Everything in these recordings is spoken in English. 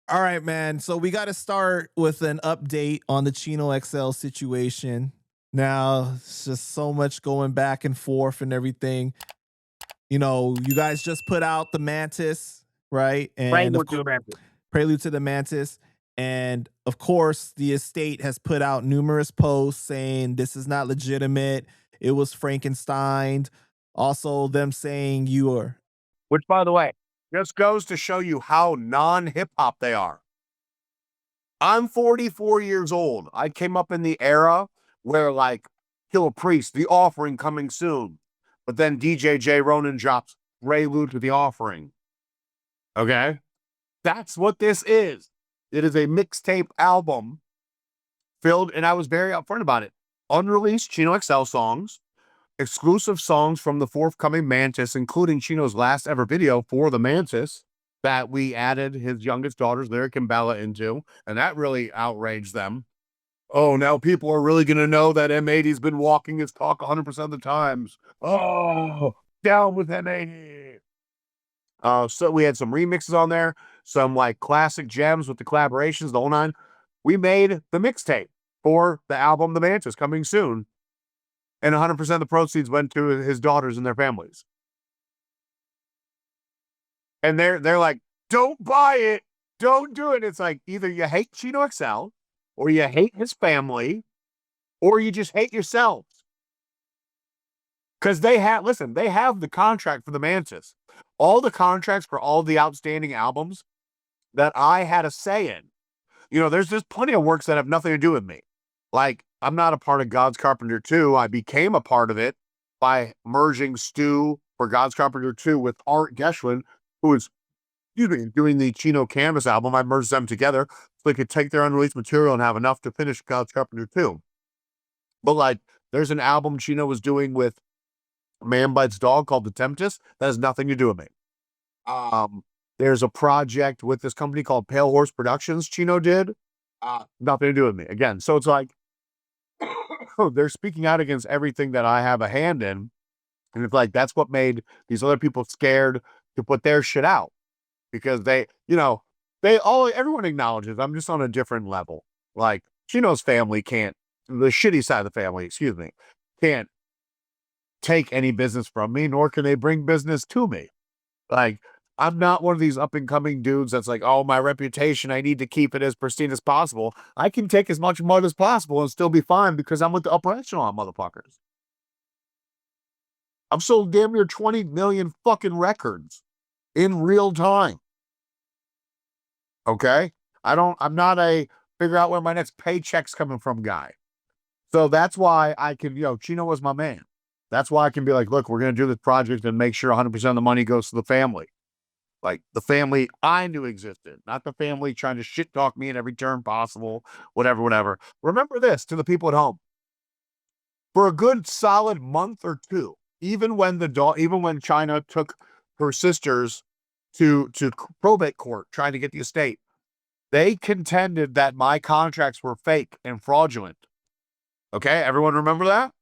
All right, man. So we got to start with an update on the Chino XL situation. Now, it's just so much going back and forth and everything. You know, you guys just put out the Mantis, right? And Prelude to the Mantis. And of course, the estate has put out numerous posts saying this is not legitimate. It was Frankenstein. Also, them saying you are. Which, by the way, just goes to show you how non-hip hop they are. I'm 44 years old. I came up in the era where, like, Kill a Priest, The Offering coming soon. But then DJ J. Ronan drops Prelude to the Offering. Okay? That's what this is. It is a mixtape album filled, and I was very upfront about it. Unreleased Chino XL songs, exclusive songs from the forthcoming Mantis, including Chino's last ever video for the Mantis that we added his youngest daughter's lyric and Bella into, and that really outraged them. Oh, now people are really going to know that M80's been walking his talk 100% of the times. Oh, down with M80. So we had some remixes on there, some like classic gems with the collaborations, the whole nine. We made the mixtape for the album The Mantis coming soon. And 100% of the proceeds went to his daughters and their families. And they're like, don't buy it. Don't do it. It's like either you hate Chino XL or you hate his family or you just hate yourselves. Because they have the contract for the Mantis. All the contracts for all the outstanding albums that I had a say in. You know, there's plenty of works that have nothing to do with me. Like, I'm not a part of God's Carpenter 2. I became a part of it by merging Stu for God's Carpenter 2 with Art Geschwin, who is, doing the Chino Canibus album. I merged them together so they could take their unreleased material and have enough to finish God's Carpenter 2. But, like, there's an album Chino was doing with Man Bites Dog called The Tempest that has nothing to do with me. There's a project with this company called Pale Horse Productions Chino did. Nothing to do with me. Again, so it's like, they're speaking out against everything that I have a hand in. And it's like, that's what made these other people scared to put their shit out. Because everyone acknowledges I'm just on a different level. Like, Chino's family can't, the shitty side of the family, can't take any business from me, nor can they bring business to me. Like, I'm not one of these up-and-coming dudes that's like, oh, my reputation, I need to keep it as pristine as possible. I can take as much mud as possible and still be fine because I'm with the upper echelon motherfuckers. I've sold damn near 20 million fucking records in real time. Okay? I'm not a figure out where my next paycheck's coming from guy. So that's why I can, Chino was my man. That's why I can be like, look, we're going to do this project and make sure 100% of the money goes to the family. Like, the family I knew existed, not the family trying to shit talk me in every turn possible, whatever. Remember this to the people at home. For a good solid month or two, even when Chynna took her sisters to probate court trying to get the estate, they contended that my contracts were fake and fraudulent. Okay, everyone remember that?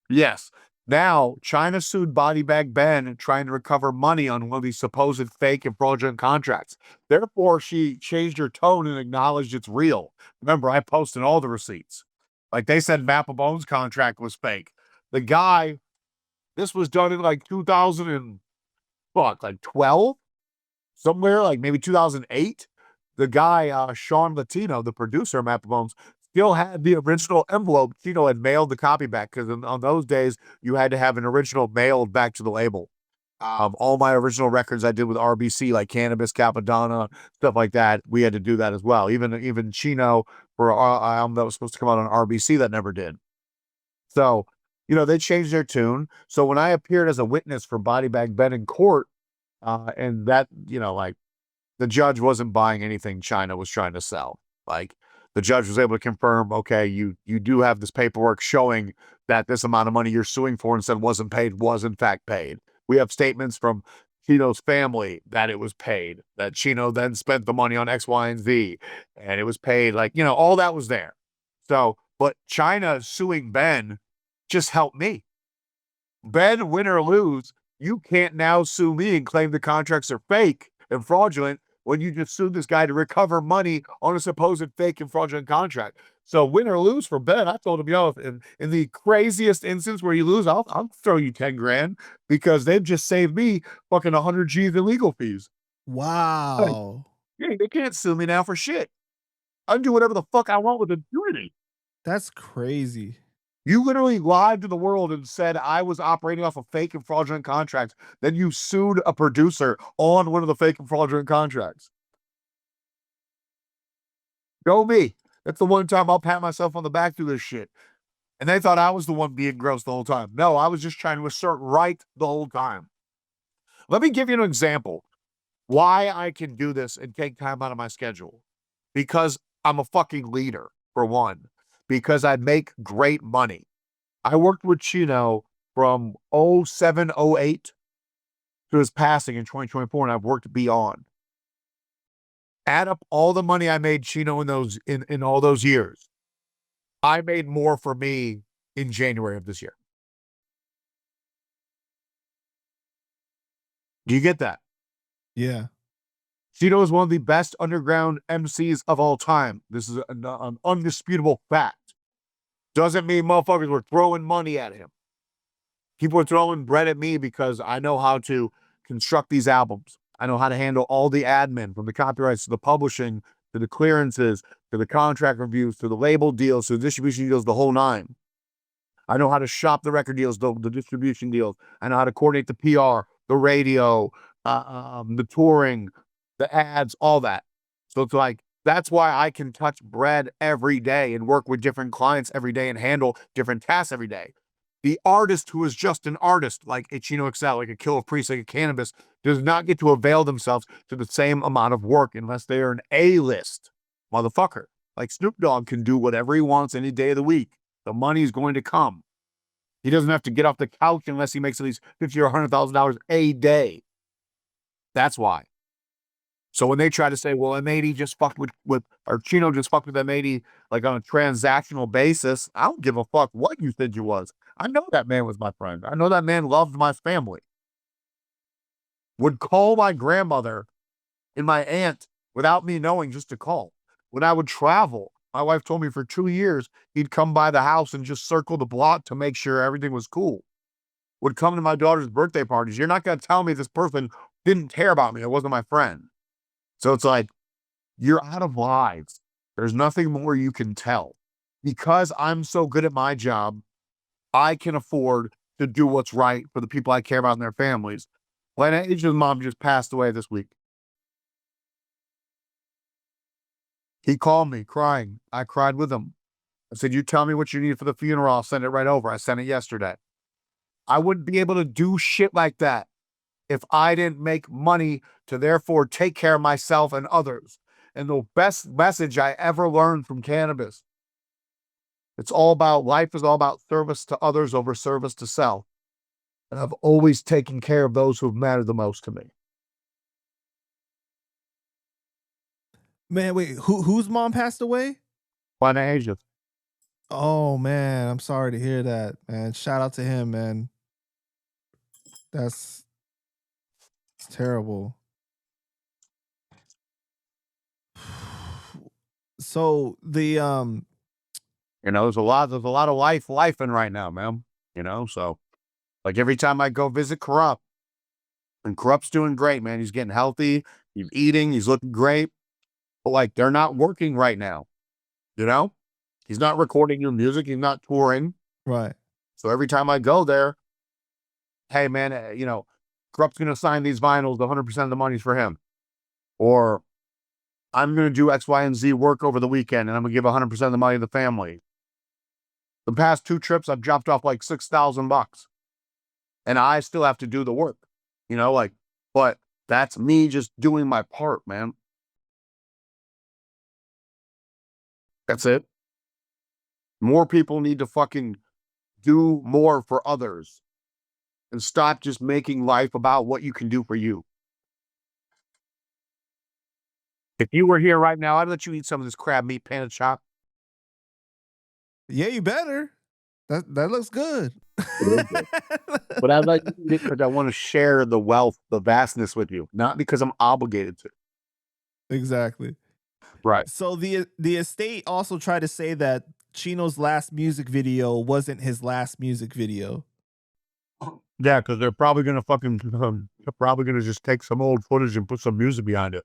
Yes. Now, Chynna sued Body Bag Ben trying to recover money on one of these supposed fake and fraudulent contracts. Therefore, she changed her tone and acknowledged it's real. Remember, I posted all the receipts. Like, they said Map of Bones contract was fake. The guy, this was done in like 2012? Somewhere, like maybe 2008. The guy, Sean Latino, the producer of Map of Bones, still had the original envelope. Chino had mailed the copy back because on those days, you had to have an original mailed back to the label. All my original records I did with RBC, like Canibus, Capadonna, stuff like that, we had to do that as well. Even Chino for our album that was supposed to come out on RBC that never did. So, they changed their tune. So when I appeared as a witness for Body Bag Ben in court, and that, like, the judge wasn't buying anything Chynna was trying to sell. Like, the judge was able to confirm, okay, you do have this paperwork showing that this amount of money you're suing for and said wasn't paid was in fact paid. We have statements from Chino's family that it was paid, that Chino then spent the money on X, Y, and Z, and it was paid. Like, all that was there. So, but Chynna suing Ben just helped me. Ben, win or lose, You can't now sue me and claim the contracts are fake and fraudulent when you just sued this guy to recover money on a supposed fake and fraudulent contract. So win or lose for Ben, I told him, yo, in the craziest instance where you lose, I'll throw you 10 grand because they've just saved me fucking 100 G's in legal fees. Like, Wow. yeah, they can't sue me now for shit. I can do whatever the fuck I want with impunity. That's crazy. You literally lied to the world and said I was operating off of fake and fraudulent contracts. Then you sued a producer on one of the fake and fraudulent contracts. Go me. That's the one time I'll pat myself on the back through this shit. And they thought I was the one being gross the whole time. No, I was just trying to assert right the whole time. Let me give you an example why I can do this and take time out of my schedule. Because I'm a fucking leader, for one. Because I make great money. I worked with Chino from 07, 08 to his passing in 2024, and I've worked beyond. Add up all the money I made Chino in all those years. I made more for me in January of this year. Do you get that? Yeah. Chino is one of the best underground MCs of all time. This is an undisputable fact. Doesn't mean motherfuckers were throwing money at him. People are throwing bread at me because I know how to construct these albums. I know how to handle all the admin, from the copyrights to the publishing, to the clearances, to the contract reviews, to the label deals, to the distribution deals, the whole nine. I know how to shop the record deals, the distribution deals. I know how to coordinate the PR, the radio, the touring, the ads, all that. So it's like, that's why I can touch bread every day and work with different clients every day and handle different tasks every day. The artist who is just an artist, like a Chino XL, like a Killer Priest, like a Canibus, does not get to avail themselves to the same amount of work unless they are an A-list motherfucker. Like Snoop Dogg can do whatever he wants any day of the week. The money is going to come. He doesn't have to get off the couch unless he makes at least $50,000 or $100,000 a day. That's why. So when they try to say, well, M80 just fucked with or Chino just fucked with M80 like on a transactional basis, I don't give a fuck what you said you was. I know that man was my friend. I know that man loved my family. Would call my grandmother and my aunt without me knowing, just to call. When I would travel, my wife told me for 2 years, he'd come by the house and just circle the block to make sure everything was cool. Would come to my daughter's birthday parties. You're not going to tell me this person didn't care about me. It wasn't my friend. So it's like, you're out of lives. There's nothing more you can tell. Because I'm so good at my job, I can afford to do what's right for the people I care about and their families. Lineage's mom just passed away this week. He called me crying. I cried with him. I said, you tell me what you need for the funeral. I'll send it right over. I sent it yesterday. I wouldn't be able to do shit like that if I didn't make money to therefore take care of myself and others. And the best message I ever learned from Canibus, it's all about, life is all about service to others over service to self. And I've always taken care of those who've mattered the most to me. Man, wait, whose mom passed away? Lineage. Oh man, I'm sorry to hear that, man. Shout out to him, man. That's terrible. So the You know, there's a lot of life in right now, man. You know, so like every time I go visit Corrupt, and Corrupt's doing great, man. He's getting healthy, he's eating, he's looking great. But like they're not working right now. You know? He's not recording new music, he's not touring. right. So every time I go there, hey man, you know, Corrupt's gonna sign these vinyls, 100% of the money's for him. Or I'm gonna do X, Y, and Z work over the weekend and I'm gonna give 100% of the money to the family. The past 2 trips, I've dropped off like $6,000. And I still have to do the work. You know, like, but that's me just doing my part, man. That's it. More people need to fucking do more for others and stop just making life about what you can do for you. If you were here right now, I'd let you eat some of this crab meat pan chop. Yeah, you better. That looks good. But I let you eat it because I want to share the wealth, the vastness with you, not because I'm obligated to. Exactly. Right. So the estate also tried to say that Chino's last music video wasn't his last music video. Yeah, because they're probably gonna they're probably gonna just take some old footage and put some music behind it.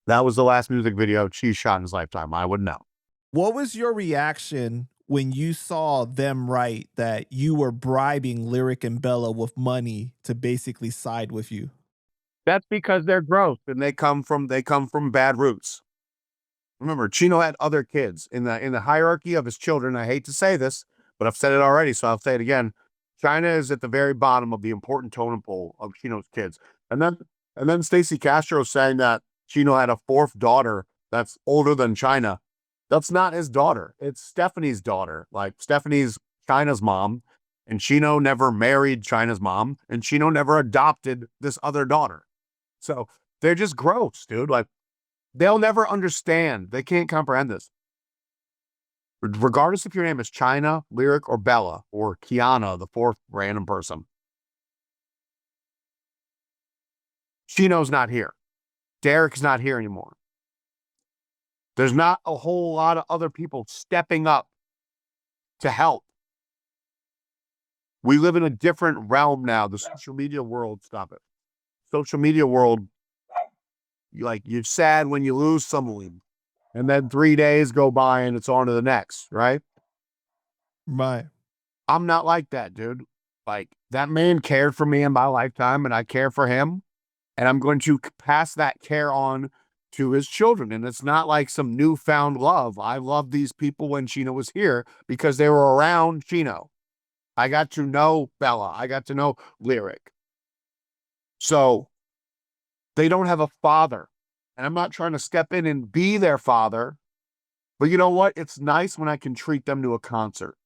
That was the last music video Cheese shot in his lifetime. I wouldn't know. What was your reaction when you saw them write that you were bribing Lyric and Bella with money to basically side with you? That's because they're gross and they come from bad roots. Remember, Chino had other kids in the hierarchy of his children. I hate to say this, but I've said it already, so I'll say it again. Chynna is at the very bottom of the important totem pole of Chino's kids. And then Stacey Castro saying that Chino had a fourth daughter that's older than Chynna. That's not his daughter. It's Stephanie's daughter. Like Stephanie's Chynna's mom, and Chino never married Chynna's mom, and Chino never adopted this other daughter. So they're just gross, dude. Like they'll never understand. They can't comprehend this. Regardless if your name is Chynna, Lyric, or Bella, or Kiana, the fourth random person, Chino's not here. Derek's not here anymore. There's not a whole lot of other people stepping up to help. We live in a different realm now. The social media world, stop it. Social media world, you're sad when you lose someone, and then 3 days go by and it's on to the next, right? Right. I'm not like that, dude. Like that man cared for me in my lifetime, and I care for him, and I'm going to pass that care on to his children. And it's not like some newfound love. I loved these people when Chino was here because they were around Chino. I got to know Bella. I got to know Lyric. So they don't have a father. And I'm not trying to step in and be their father. But you know what? It's nice when I can treat them to a concert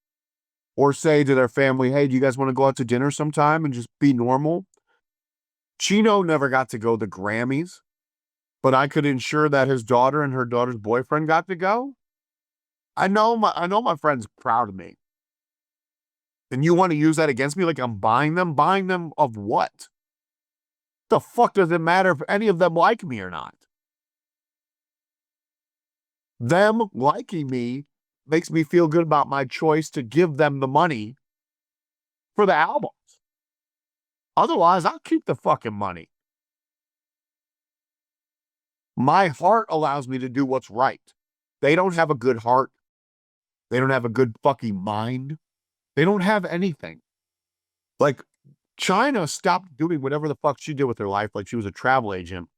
or say to their family, hey, do you guys want to go out to dinner sometime and just be normal? Chino never got to go to the Grammys, but I could ensure that his daughter and her daughter's boyfriend got to go. I know my friend's proud of me. And you want to use that against me like I'm buying them? Buying them of what? The fuck does it matter if any of them like me or not? Them liking me makes me feel good about my choice to give them the money for the albums. Otherwise, I'll keep the fucking money. My heart allows me to do what's right. They don't have a good heart. They don't have a good fucking mind. They don't have anything. Like, Chynna stopped doing whatever the fuck she did with her life, like she was a travel agent.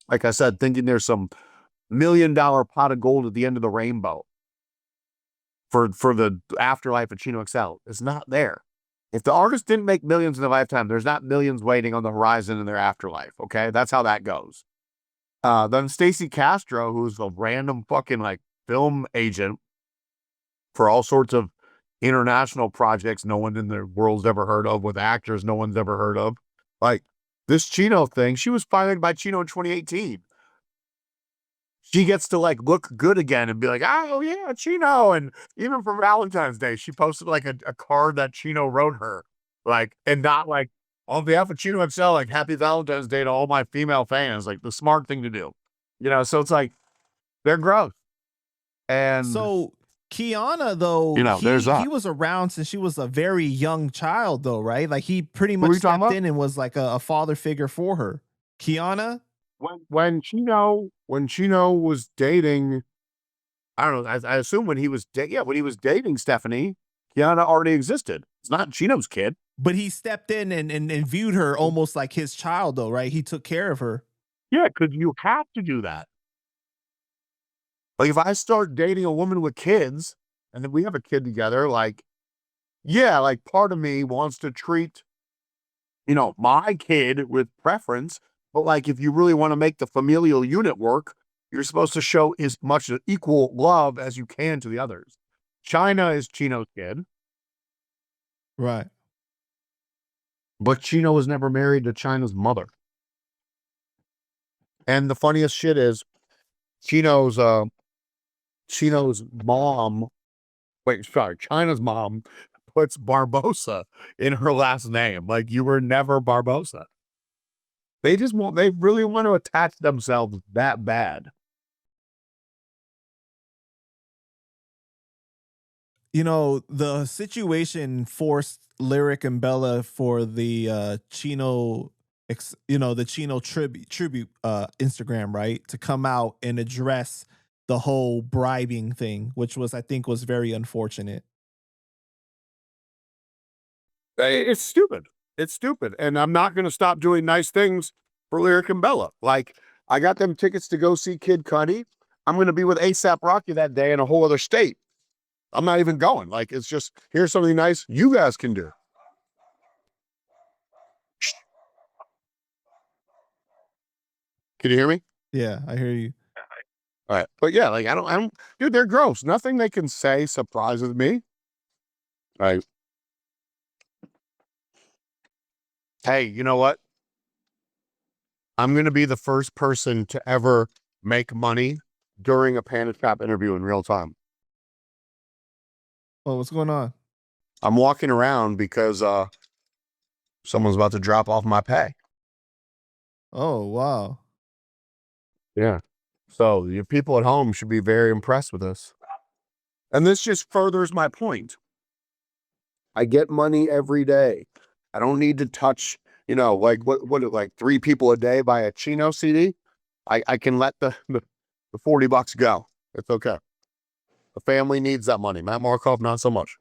Like I said, thinking there's some $1 million pot of gold at the end of the rainbow for the afterlife of Chino XL. It's not there. If the artist didn't make millions in their lifetime, there's not millions waiting on the horizon in their afterlife. Okay, that's how that goes. Then Stacey Castro, who's a random fucking like film agent for all sorts of international projects no one in the world's ever heard of, with actors no one's ever heard of. Like this Chino thing, she was fired by Chino in 2018. She gets to like look good again and be like, oh yeah, Chino. And even for Valentine's Day, she posted like a card that Chino wrote her. Like, and not like on behalf of Chino XL, like happy Valentine's Day to all my female fans. Like the smart thing to do. So it's like they're gross. And So Kiana, though, there's he that. was around since she was a very young child, though, right? Like he pretty Who are much you talking stepped about? in and was like a father figure for her. Kiana? When Chino was dating, I don't know. I assume when he was when he was dating Stephanie, Kiana already existed. It's not Chino's kid. But he stepped in and viewed her almost like his child, though, right? He took care of her. Yeah, because you have to do that. Like if I start dating a woman with kids and then we have a kid together, like, yeah, like part of me wants to treat, my kid with preference. But like if you really want to make the familial unit work, you're supposed to show as much equal love as you can to the others. Chynna is Chino's kid. Right. But Chino was never married to Chynna's mother. And the funniest shit is Chino's mom Wait, sorry. China's mom puts Barbosa in her last name. Like, you were never Barbosa. They really want to attach themselves that bad. You know, the situation forced Lyric and Bella for the Chino the Chino tribute Instagram, right? To come out and address the whole bribing thing, which I think was very unfortunate. It's stupid. It's stupid. And I'm not going to stop doing nice things for Lyric and Bella. Like, I got them tickets to go see Kid Cudi. I'm going to be with ASAP Rocky that day in a whole other state. I'm not even going. Like, it's just, here's something nice you guys can do. Can you hear me? Yeah, I hear you. All right. But yeah, like, I don't, dude, they're gross. Nothing they can say surprises me. All right. Hey, you know what? I'm going to be the first person to ever make money during a Panda Trap interview in real time. Oh, what's going on? I'm walking around because someone's about to drop off my pay. Oh, wow. Yeah. So your people at home should be very impressed with this. And this just furthers my point. I get money every day. I don't need to touch, like like 3 people a day buy a Chino CD. I can let the $40 go. It's okay. The family needs that money. Matt Markov, not so much.